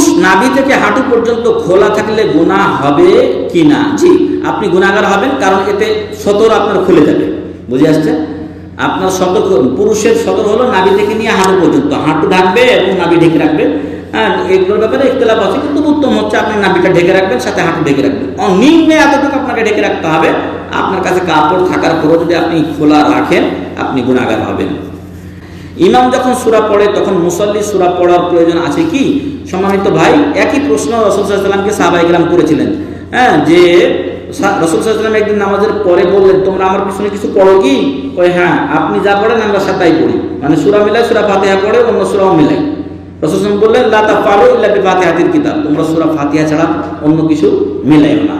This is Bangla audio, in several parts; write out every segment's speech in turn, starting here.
পুরুষ নাভি থেকে হাঁটু পর্যন্ত খোলা থাকলে গুনাহ হবে কিনা? জি, আপনি গুনাহগার হবেন, কারণ এতে সতর আপনার খুলে যাবে। বুঝে আসছে? আপনার সতর, পুরুষের সতর হলো নাভি থেকে নিয়ে হাঁটু পর্যন্ত, হাঁটু ঢাকবে এবং নাভি ঢেকে রাখবে। হ্যাঁ, এগুলোর ব্যাপারে ইখতিলাফ আছে, কিন্তু উত্তম হচ্ছে আপনি নাভিটা ঢেকে রাখবেন, সাথে হাঁটু ঢেকে রাখবেন। নিম্নে এতটুকু আপনাকে ঢেকে রাখতে হবে। আপনার কাছে কাপড় থাকার পরেও যদি আপনি খোলা রাখেন, আপনি গুনাহগার হবেন। ইমাম যখন সূরা পড়ে তখন মুসাল্লি সূরা পড়ার প্রয়োজন আছে কি? সম্মানিত ভাই, একই প্রশ্ন রাসূল সাল্লাল্লাহু আলাইহি ওয়াসাল্লামকে সাহাবায়ে কেরাম করেছিলেন। হ্যাঁ, যে রাসূল সাল্লাল্লাহু আলাইহি ওয়াসাল্লাম একদিন নামাজের পরে বললেন, তোমরা আমার পিছনে কিছু পড়ো কি? কয় হ্যাঁ, আপনি যা পড়েন আমরা সেটাই পড়ি। মানে সূরা মিলাই, সূরা ফাতিহা পড়ে, অন্য সূরাও মিলাই। রাসূল সাল্লাল্লাহু আলাইহি ওয়াসাল্লাম বললেন, লা তাফআলু ইল্লা বিফাতিহাতিল কিতাব, তোমরা সূরা ফাতিহা ছাড়া অন্য কিছু মিলাইও না।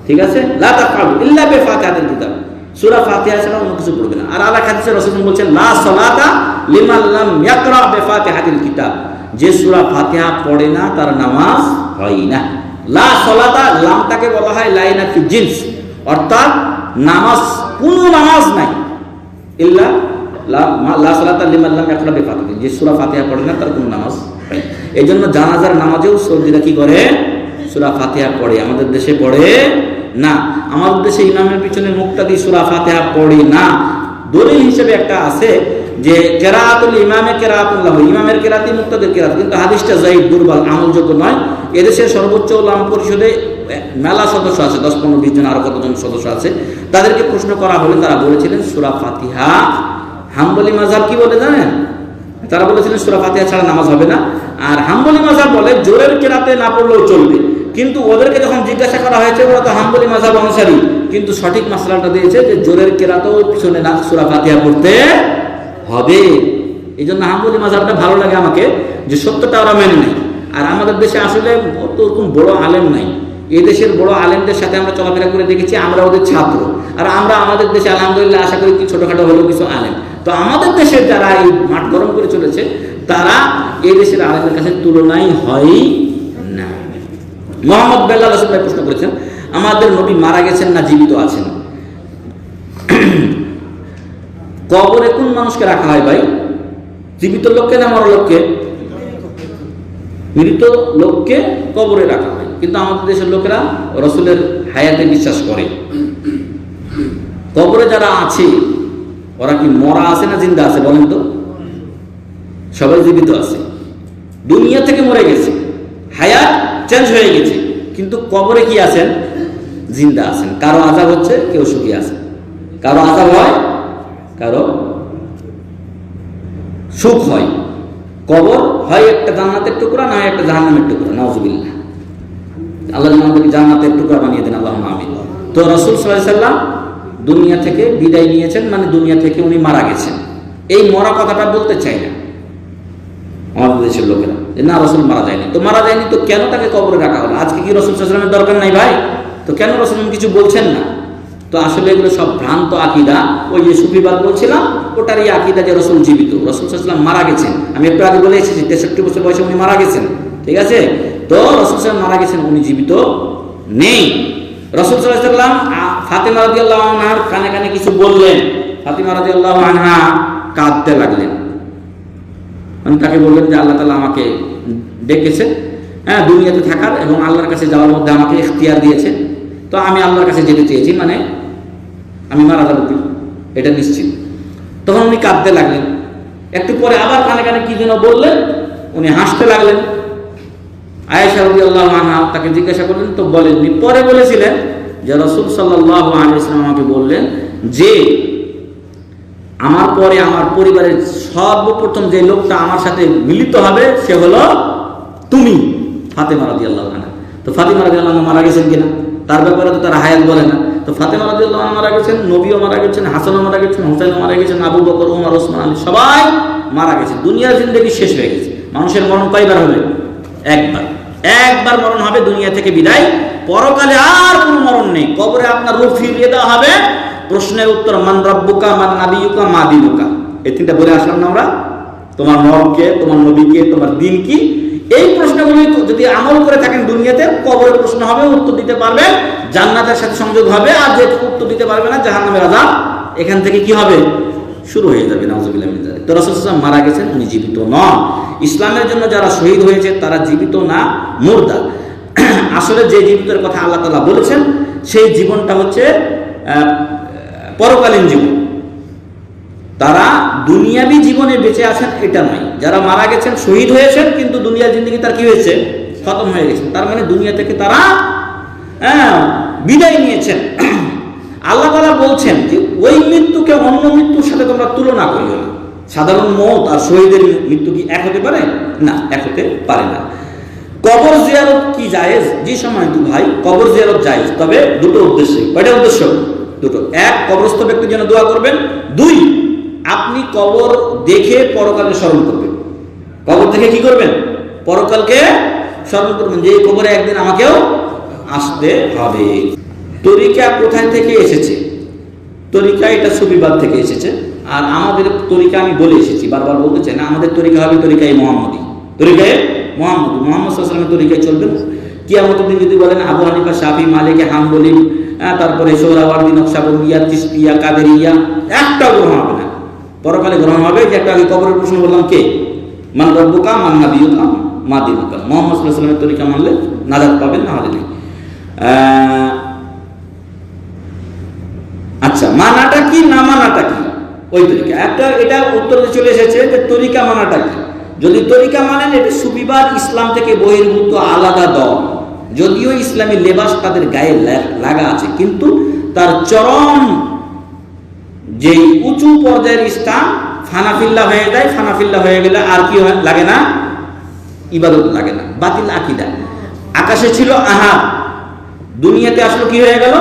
ঠিক আছে? লা তাফআলু ইল্লা বিফাতিহাতিল কিতাব, সূরা ফাতিহা ছাড়া অন্য কিছু পড়বে না। আর আরেক হাদিসে রাসূল বলছেন, লা সালাতা লিমান লাম ইয়াকরা বিফাতিহাতিল কিতাব, যে সূরা ফাতিহা পড়ে না তার নামাজ হয় না। লা সালাতা, লামটাকে বলা হয় লাইনাতুল জিন্স, অর্থাৎ নামাজ, কোনো নামাজ নাই, ইল্লা লা সালাতা লিমান লাম ইয়াকরা বিফাতিহা, যে সূরা ফাতিহা পড়ে না তার কোনো নামাজ হয়। এইজন্য জানাজার নামাজেও সৌদিরা কি করে? সূরা ফাতিহা পড়ে। আমাদের দেশে পড়ে না। আমাদের দেশে ইমামের পিছনে মুক্তাদি সূরা ফাতিহা পড়ে না। দলিল হিসেবে একটা আছে যে কেরাআতুল ইমামে কেরাআতুল্লাহ, ইমামের কেরাতি মুক্তাদির কেরাত, কিন্তু হাদিসটা যায়িফ, দুর্বল, আমলযোগ্য নয়। এদেশের সর্বোচ্চ উলামা পরিষদে মেলা সদস্য আছে, 10, 15, 20 জন, আরো কতজন সদস্য আছে। তাদেরকে প্রশ্ন করা হলে তারা বলেছিলেন সূরা ফাতিহা, হাম্বলি মাযহাব কি বলে জানেন? তারা বলেছিলেন সূরা ফাতিহা ছাড়া নামাজ হবে না। আর হাম্বলি মাযহাব বলে জোরের কেরাতে না পড়লেও চলবে। কিন্তু ওদেরকে যখন জিজ্ঞাসা করা হয়েছে, ওরা তো হাম্বলি মাযহাব অনুসারী, কিন্তু সঠিক মাসলাটা দিয়েছে যে জোরের কেরাতেও পিছনে না সূরা ফাতিহা পড়তে হবে। এই জন্য হাম্বলি মাযহাবটা ভালো লাগে আমাকে, যে সত্যটা ওরা মেনে নেয়। আর আমাদের দেশে আসলে অত ওরকম বড় আলেম নাই। এই দেশের বড় আলেমদের সাথে আমরা চলাফেরা করে দেখেছি, আমরা ওদের ছাত্র। আর আমরা আমাদের দেশে আলহামদুলিল্লাহ আশা করি কি ছোটখাটো হলেও কিছু আলেম। তো আমাদের দেশের যারা এই মাঠ গরম করে চলেছে, তারা এই দেশের আলেমের কাছে তুলনাই হয় না। মোহাম্মদ বেল্লাহ রাসূল ভাই প্রশ্ন করেছেন, আমাদের নবী মারা গেছেন না জীবিত আছেন? কবরে কোন মানুষকে রাখা হয় ভাই? জীবিত লোককে না মরা লোককে? মৃত লোককে কবরে রাখা হয়। কিন্তু আমাদের দেশের লোকেরা রাসূলের হায়াতে বিশ্বাস করে। কবরে যারা আছে ওরা কি মরা আছে না জিন্দা আছে বলেন তো? সবাই জীবিত আছে, দুনিয়া থেকে মরে গেছে, হায়াত চেঞ্জ হয়ে গেছে, কিন্তু কবরে কি আছেন? জিন্দা আছেন। কারো আযাব হচ্ছে, কেউ সুখী আছে। কারো আযাব হয়, কারো সুখ হয়। কবর হয় একটা জান্নাতের টুকরা, না হয় একটা জাহান্নামের টুকরা। নাউযুবিল্লাহ, আল্লাহ যেন আমাদেরকে জান্নাতের টুকরা বানিয়ে দেন, আল্লাহুম্মা আমিন। তো রাসূল সাল্লাল্লাহু আলাইহি ওয়াসাল্লাম দুনিয়া থেকে বিদায় নিয়েছেন, মানে দুনিয়া থেকে উনি মারা গেছেন। এই মরা কথাটা বলতে চাই না আমাদের দেশের লোকেরা, যে না রাসূল মারা যায়নি। তো মারা যায়নি তো কেন তাকে কবরে রাখা হলো? আজকে কি রাসূল সাল্লাল্লাহু আলাইহি ওয়াসাল্লামের দরকার নাই ভাই? তো কেন রাসূল কিছু বলছেন না? তো আসলে এগুলো সব ভ্রান্ত আকীদা। ওই যে সুফিবাদ বলছিলাম, ওটারই আকীদা যে রাসূল জীবিত, রাসূল সাল্লাল্লাহু আলাইহি ওয়াসাল্লাম মারা গেছেন। আমি একটু আগে বলে এসেছি 63 বছর বয়সে উনি মারা গেছেন। ঠিক আছে? তো রাসূল সাল্লাল্লাহু আলাইহি ওয়াসাল্লাম মারা গেছেন, উনি জীবিত নেই। রাসূল সাল্লাল্লাহু আলাইহি ওয়াসাল্লাম ফাতেমা রাদিয়াল্লাহু আনহার কানে কানে কিছু বললেন। ফাতেমা রাদিয়াল্লাহু আনহা কাঁদতে লাগলেন। মানে তাকে বললেন যে আল্লাহ তাআলা আমাকে ডেকেছে, হ্যাঁ, দুনিয়াতে থাকার এবং আল্লাহর কাছে যাওয়ার মধ্যে আমাকে ইখতিয়ার দিয়েছে। তো আমি আল্লাহর কাছে যেতে চেয়েছি, মানে আমি মারা যাবো এটা নিশ্চিত। তখন উনি কাঁদতে লাগলেন। একটু পরে আবার কানে কানে কি যেন বললেন, উনি হাসতে লাগলেন। আয়েশা রাদিয়াল্লাহু আনহা তাকে জিজ্ঞাসা করলেন, তো বলেননি। পরে বলেছিলেন যে রাসূল সাল্লাল্লাহু আলাইহি ওয়াসাল্লাম আমাকে বললেন যে আমার পরে আমার পরিবারের সর্বপ্রথম যে লোকটা আমার সাথে মিলিত হবে সে হলো তুমি, ফাতেমা রাদিয়াল্লাহু আনহা। তো ফাতেমা রাদিয়াল্লাহু আনহা মারা গেছেন কিনা তার ব্যাপারে তো তারা হায়াত বলে না। তো ফাতেমা রাদিয়াল্লাহু আনহা মারা গেছেন, নবীও মারা গেছেন, হাসানও মারা গেছেন, হুসাইনও মারা গেছেন, আবু বকর, ওমর, ওসমান, আলী সবাই মারা গেছে। দুনিয়ার জিন্দেগি শেষ হয়ে গেছে। মানুষের মরণ কয়বার হবে? একবার মরণ হবে, দুনিয়া থেকে বিদায়। পরকালে আর কোনো মরণ নেই। কবরে আপনার রূহ ফিরিয়ে দেওয়া হবে। প্রশ্নের উত্তর মান রাব্বুকা, মান নাবিয়ুকা, মা দীনুকা, এই তিনটা বলে আসলাম না আমরা। তোমার রবকে, তোমার নবীকে, তোমার দিন কি? এই প্রশ্নগুলি যদি আমল করে থাকেন দুনিয়াতে, কবরে প্রশ্ন হবে, উত্তর দিতে পারবেন, জান্নাতের সাথে সংযোগ হবে। আর যে উত্তর দিতে পারবে না, জাহান্নামের আযাব এখান থেকে কি হবে? শুরু হয়ে যাবে। নাউযুবিল্লাহ মিন যালিক। তো রাসূল সাল্লাল্লাহু আলাইহি ওয়াসাল্লাম মারা গেছেন, উনি জীবিত নন। ইসলামের জন্য যারা শহীদ হয়েছে তারা জীবিত না, মুর্দা। আসলে যে জীবিতের কথা আল্লাহ তাআলা বলেছেন সেই জীবনটা হচ্ছে পরকালীন জীবন। তারা দুনিয়াবি জীবনে বেঁচে আছেন এটা নয়। যারা মারা গেছেন, শহীদ হয়েছেন, কিন্তু দুনিয়ার জিন্দগি তার কি হয়েছে, খতম হয়ে গেছে। তার মানে দুনিয়া থেকে তারা বিদায় নিয়েছেন। আল্লাহ তাআলা বলছেন যে ওই মৃত্যুকে অন্য মৃত্যুর সাথে তোমরা তুলনা করিও না। সাধারণ মওত আর শহীদের মৃত্যু কি এক হতে পারে? না, এক হতে পারে না। কবর জিয়ারত কি জায়েজ? জি সম্মানিত ভাই, কবর জিয়ারত জায়েজ, তবে দুটো উদ্দেশ্যে। কয়টা উদ্দেশ্য? দুটো। এক, কবরস্থ ব্যক্তির জন্য দোয়া করবেন। দুই, আপনি কবর দেখে পরকালে স্মরণ করবেন। কবর দেখে কি করবেন? পরকালকে স্মরণ করবেন, যে এই কবরে একদিন আমাকেও আসতে হবে। তরিকা কোথায় থেকে এসেছে? তরিকা এটা সুফিবাদ থেকে এসেছে। আর আমাদের তরিকা আমি বলে এসেছি, বারবার বলতে চাই না, আমাদের তরিকা হবে তরিকায়ে মুহাম্মদী। তরিকায়ে মুহাম্মদী, মুহাম্মদ সাল্লাল্লাহু আলাইহি ওয়াসাল্লামের তরিকায় চলবেন। কিয়ামতের দিন যদি বলেন আবু হানিফা, শাফি, মালিকি, হাম্বলি, তারপরে সোহরাওয়ার্দী, নকশবন্দিয়া, চিশতিয়া, কাদেরিয়া, একটাও গ্রহণ হবে না। পরকালে গ্রহণ হবে যে একটা আগে কবরের প্রশ্ন বললাম, কে মান রব্বুকা মান নাবিয়ুকা মা দীনুকা। মুহাম্মদ সাল্লাল্লাহু আলাইহি ওয়াসাল্লামের তরিকা মানলে নাজাত পাবেন, না হলে নেই। আচ্ছা, মানাটা কি না মানাটা কি? ওই তরিকা একটা, এটা উত্তরে চলে এসেছে যে তরিকা মানাটা কি। যদি তরিকা মানেন, এটা সুফিবাদ ইসলাম থেকে বহির্ভূত আলাদা দল। যদিও ইসলামী লেবাস তাদের গায়ে লাগা আছে, কিন্তু তার চরম যে উঁচু পর্যায়ের ইসলাম ফানাফিল্লা হয়ে যায়। ফানাফিল্লা হয়ে গেলে আর কি লাগে না? ইবাদত লাগে না, বাতিল আকীদা। আকাশে ছিল আহাদ, দুনিয়াতে আসলো কি হয়ে গেল?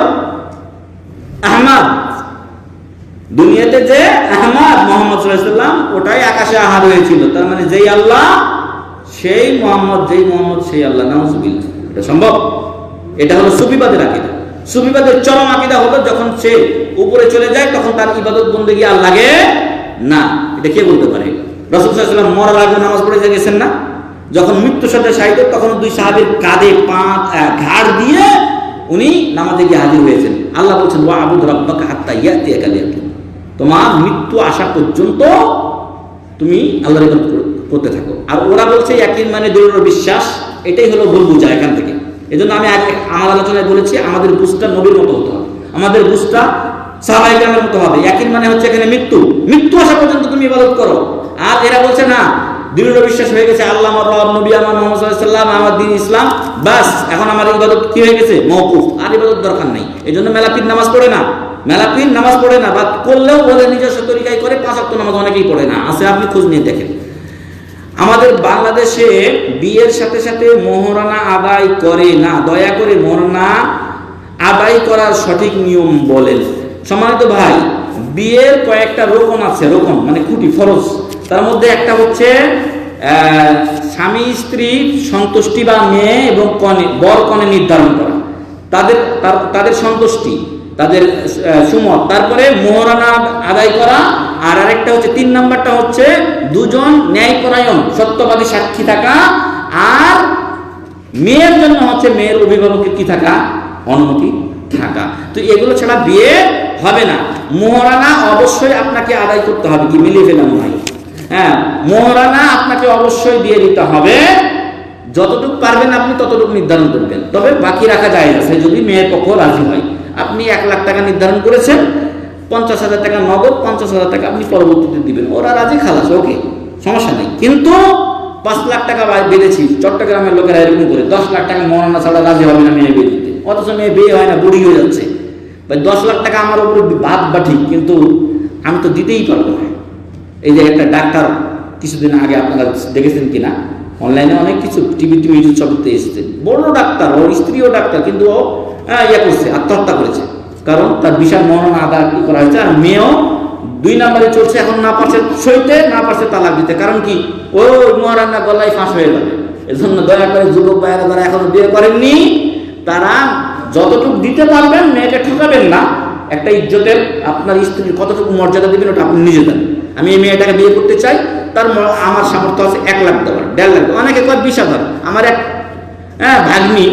আহমদ। দুনিয়াতে যে আহমদ মুহাম্মদ সাল্লাল্লাহু আলাইহি ওয়াসাল্লাম, ওটাই আকাশে আহাদ হয়েছিল। তার মানে যেই আল্লাহ সেই মুহাম্মদ, যেই মুহাম্মদ সেই আল্লাহ। নাউজুবিল্লাহ। এটা সম্ভব? এটা হলো সুফিবাদের আকীদা। সুফিবাদের চরম আকীদা হলো যখন সে উপরে চলে যায় তখন তার ইবাদত বন্দেগী আর লাগে না। এটা কে বলতে পারে? রাসূল সাল্লাল্লাহু আলাইহি ওয়াসাল্লাম মরার আগে নামাজ পড়ে গেছেন না? যখন মৃত্যুর সাথে শায়িত, তখন দুই সাহাবীর কাঁধে ঘাড় দিয়ে উনি নামাজে গিয়ে হাজির হয়েছেন। আল্লাহ বলছেন ওয়া আবুদ রাব্বাকা হাত্তা ইয়াতিয়াকাল ইয়াকিন। তোমার মৃত্যু আসা পর্যন্ত তুমি আল্লাহর ইবাদত করতে থাকো। আর ওরা বলছে ইয়াকিন মানে দৃঢ় বিশ্বাস। এটাই হলো ভুল বুঝা এখান থেকে। এজন্য আমি আগে আমার আলোচনায় বলেছি, আমাদের বুঝটা নবীর মতো হতে হবে, আমাদের বুঝটা সাহাবায়ে কেরামের মতো হবে। ইয়াকিন মানে হচ্ছে এখানে মৃত্যু, মৃত্যু আসা পর্যন্ত তুমি ইবাদত করো। আর এরা বলছে না, দৃঢ় বিশ্বাস হয়ে গেছে, আল্লাহ আমার রব, নবী আমার মুহাম্মদ সাল্লাল্লাহু আলাইহি ওয়াসাল্লাম, আমার দ্বীন ইসলাম, বাস এখন আমার ইবাদত কি হয়ে গেছে? মওকুফ। আর ইবাদত দরকার নাই। এজন্য মেলাপির নামাজ পড়ে না, মেলাপির নামাজ পড়ে না, বা করলেও বলে নিজস্ব তরিকায় করে। 5 ওয়াক্ত নামাজ অনেকেই পড়ে না, আছে, আপনি খোঁজ নিয়ে দেখেন। আমাদের বাংলাদেশে বিয়ের সাথে সাথে মোহরানা আদায় করে না। দয়া করে মোহরানা আদায় করার সঠিক নিয়ম বলেন। সম্মানিত ভাই, বিয়ের কয়েকটা রোকন আছে। রোকন মানে খুঁটি, ফরজ। তার মধ্যে একটা হচ্ছে স্বামী স্ত্রী সন্তুষ্টি, বা মেয়ে এবং কনে, বর কনে নির্ধারণ করা, তাদের সন্তুষ্টি, তাদের সুমত, তারপরে মোহরানা আদায় করা। আর আরেকটা হচ্ছে 3 নাম্বারটা হচ্ছে দুজন ন্যায়পরায়ণ সত্যবাদী সাক্ষী থাকা। আর মেয়ের জন্য হচ্ছে মেয়ের অভিভাবকের কি থাকা? অনুমতি থাকা। তো এগুলো ছাড়া বিয়ে হবে না। মোহরানা অবশ্যই আপনাকে আদায় করতে হবে। কি মিলিয়ে ফেলাম ভাই? হ্যাঁ, মোহরানা আপনাকে অবশ্যই দিয়ে দিতে হবে। যতটুকু পারবেন আপনি ততটুকু নির্ধারণ করবেন, তবে বাকি রাখা যায় আছে যদি মেয়ের পক্ষ রাজি হয়। আপনি 1 লাখ টাকা নির্ধারণ করেছেন, 50,000 টাকা নগদ, 50,000 টাকা আপনি পরবর্তীতে দিবেন। ওরা রাজি, খালাস, ওকে, সমস্যা নেই। কিন্তু 5 লাখ টাকা বেঁধেছি, চট্টগ্রামের লোকেরা এরকম করে 10 লাখ টাকা মোহরানা ছাড়া রাজি হবে না মেয়ে বিয়ে দিতে। অথচ মেয়ে বিয়ে হয় না, বুড়ি হয়ে যাচ্ছে। ভাই 10 লাখ টাকা আমার উপরে বাদ বা ঠিক, কিন্তু আমি তো দিতেই পারবো না। এই যে একটা ডাক্তার কিছুদিন আগে, আপনারা দেখেছেন কিনা, অনলাইনে অনেক কিছু টিভি ইউটিউব সবতে এসেছে, বড় ডাক্তার, ওর স্ত্রীও ডাক্তার, কিন্তু ও করছে, আত্মহত্যা করেছে। কারণ তার বিশাল মোহরানা আদায় করা হয়েছে। আর মেয়েও 2 নম্বরে চলছে, এখন না পারছে সইতে, না পারছে তালাক দিতে। কারণ কি? ও মোহরানা গলায় ফাঁস হয়ে যাবে। এজন্য দয়া করে যুবক ভাইয়েরা যারা এখনো বিয়ে করেননি, তারা যতটুকু দিতে পারবেন, মেয়েকে ঠকাবেন না। একটা ইজ্জতের, আপনার স্ত্রীর কতটুকু মর্যাদা দেবেন ওটা আপনি নিজে জানেন। আমি এই মেয়েটাকে বিয়ে করতে চাই, আমার সামর্থ্য আছে 1 লাখ দেওয়ার, 1.5 লাখ, অনেকে কয় 20,000। আমার এক ভাগ্নি,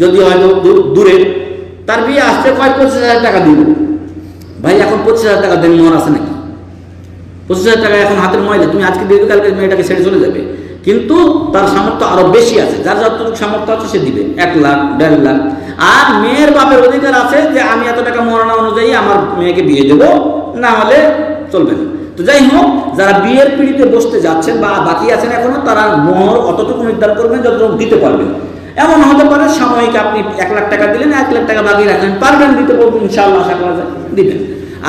যদি হয়তো দূরে, তার বিয়ে আসতে কয় 25,000 টাকা দিব। ভাই এখন 25,000 টাকা দেন মোহর আছে নাকি? 25,000 টাকা এখন হাতের ময়লা, তুমি আজকে দিয়ে দেবে, কালকে মেয়েটাকে ছেড়ে চলে যাবে। কিন্তু তার সামর্থ্য আরো বেশি আছে, যার যতটুকু সামর্থ্য আছে সে দিবে 1 লাখ 1.5 লাখ। আর মেয়ের বাপের অধিকার আছে যে আমি এত টাকা মহারণা অনুযায়ী আমার মেয়েকে বিয়ে দেবো, না হলে চলবে না। তো যাই হোক, যারা বিয়ের পিড়িতে বসতে যাচ্ছেন বা বাকি আছেন এখনো, তারা মোহর অতটুকু নির্ধারণ করবেন যতটুকু দিতে পারবেন। এমন হতে পারে সাময়িক আপনি 1 লাখ টাকা দিলেন, 1 লাখ টাকা বাকি রাখলেন, পারবেন দিতে, পারবেন ইনশাআল্লাহ, আশা করা যায় দিবেন।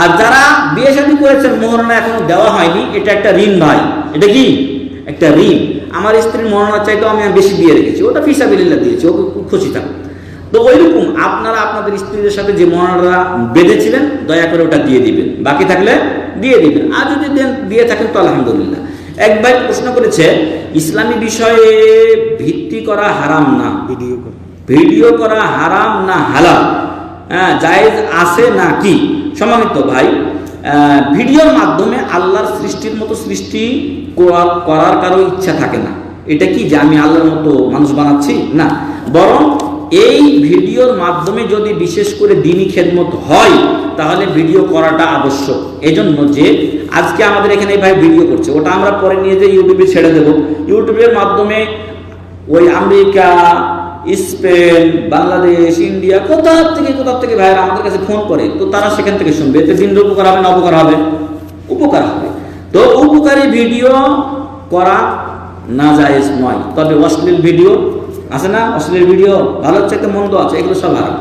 আর যারা বিয়ে শাদী করেছেন মোহরণা এখনো দেওয়া হয়নি, এটা একটা ঋণ ভাই, এটা কি একটা ঋণ। আমার স্ত্রীর মোহরণা চাইতেও আমি বেশি দিয়ে রেখেছি, ওটা ফিসাবিলিল্লাহ দিয়েছি, ওকে খুশি থাকুন। তো ওইরকম আপনারা আপনাদের স্ত্রীদের সাথে যে মোহরণা বেঁধেছিলেন দয়া করে ওটা দিয়ে দিবেন, বাকি থাকলে দিয়ে দিবেন। আর যদি দিয়ে থাকেন তো আলহামদুলিল্লাহ। এক ভাই প্রশ্ন করেছে, ইসলামী বিষয়ে ভিত্তি করা হারাম না, ভিডিও করা হারাম না হালাল, হ্যাঁ জায়েজ আছে না কি? সম্মানিত ভাই, ভিডিওর মাধ্যমে আল্লাহর সৃষ্টির মতো সৃষ্টি করার কারো ইচ্ছা থাকে না। এটা কি যে আমি আল্লাহর মতো মানুষ বানাচ্ছি? না, বরং এই ভিডিওর মাধ্যমে যদি বিশেষ করে দ্বীনি খেদমত হয় তাহলে ভিডিও করাটা আবশ্যক। এজন্য যে আজকে আমাদের এখানে ভাই ভিডিও করছে, ওটা আমরা পরে নিয়ে যে ইউটিউবে ছেড়ে দেব। ইউটিউবের মাধ্যমে ওই আমেরিকা, স্পেন, বাংলাদেশ, ইন্ডিয়া, কোথা থেকে ভাইরা আমাদের কাছে ফোন করে, তো তারা সেখান থেকে শুনবে। এতে দিনের উপকার হবে না অপকার হবে? উপকার হবে। তো উপকারী ভিডিও করা নাজায়েজ নয়, তবে অশ্লীল ভিডিও আছে না, অশ্লীল ভিডিও ভালো চাইতে মন্দ আছে, এগুলো সব হারাম।